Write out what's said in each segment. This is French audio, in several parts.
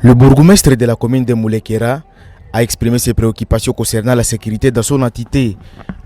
Le bourgmestre de la commune de Moulekera a exprimé ses préoccupations concernant la sécurité dans son entité.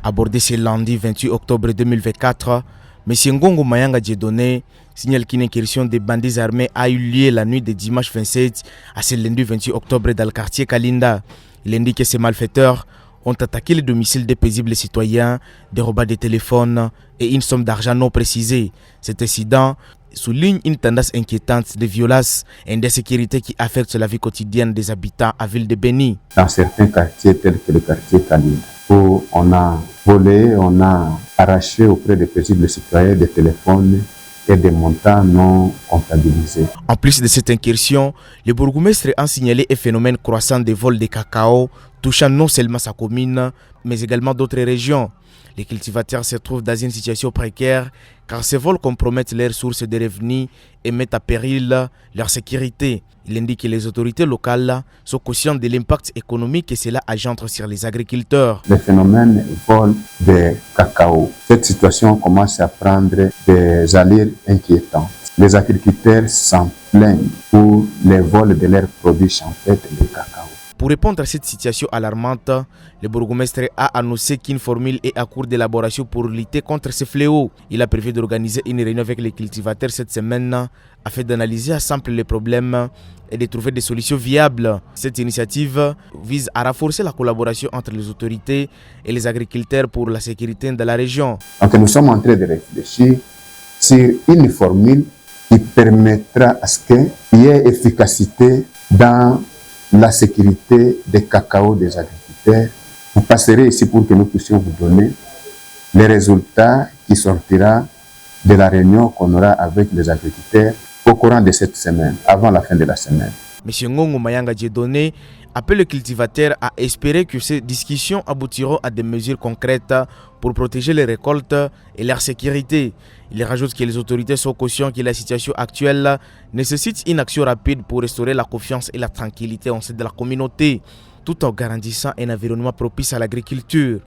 Abordé ce lundi 28 octobre 2024, M. Ngongo Mayanga Dieudonné signale qu'une incursion des bandits armés a eu lieu la nuit de dimanche 27 à ce lundi 28 octobre dans le quartier Kalinda. Il indique que ces malfaiteurs ont attaqué le domicile des paisibles citoyens, dérobant des téléphones et une somme d'argent non précisée. Cet incident souligne une tendance inquiétante de violence et d'insécurité qui affecte la vie quotidienne des habitants à Ville de Beni. Dans certains quartiers tels que le quartier Kalinda, où on a volé, on a arraché auprès des paisibles citoyens des téléphones et des montants non comptabilisés. En plus de cette incursion, le bourgmestre a signalé un phénomène croissant de vols de cacao touchant non seulement sa commune, mais également d'autres régions. Les cultivateurs se trouvent dans une situation précaire car ces vols compromettent leurs sources de revenus et mettent à péril leur sécurité. Il indique que les autorités locales sont conscientes de l'impact économique que cela engendre sur les agriculteurs. Le phénomène vol de cacao, cette situation commence à prendre des allures inquiétantes. Les agriculteurs s'en plaignent pour les vols de leurs produits champêtres de cacao. Pour répondre à cette situation alarmante, le bourgmestre a annoncé qu'une formule est en cours d'élaboration pour lutter contre ce fléau. Il a prévu d'organiser une réunion avec les cultivateurs cette semaine afin d'analyser ensemble les problèmes et de trouver des solutions viables. Cette initiative vise à renforcer la collaboration entre les autorités et les agriculteurs pour la sécurité de la région. Donc nous sommes en train de réfléchir sur une formule qui permettra à ce qu'il y ait efficacité dans la sécurité des cacao des agriculteurs. Vous passerez ici pour que nous puissions vous donner les résultats qui sortiront de la réunion qu'on aura avec les agriculteurs au courant de cette semaine, avant la fin de la semaine. M. Ngongo Mayanga Dieudonné appelle les cultivateurs à espérer que ces discussions aboutiront à des mesures concrètes pour protéger les récoltes et leur sécurité. Il rajoute que les autorités sont conscientes que la situation actuelle nécessite une action rapide pour restaurer la confiance et la tranquillité au sein de la communauté, tout en garantissant un environnement propice à l'agriculture.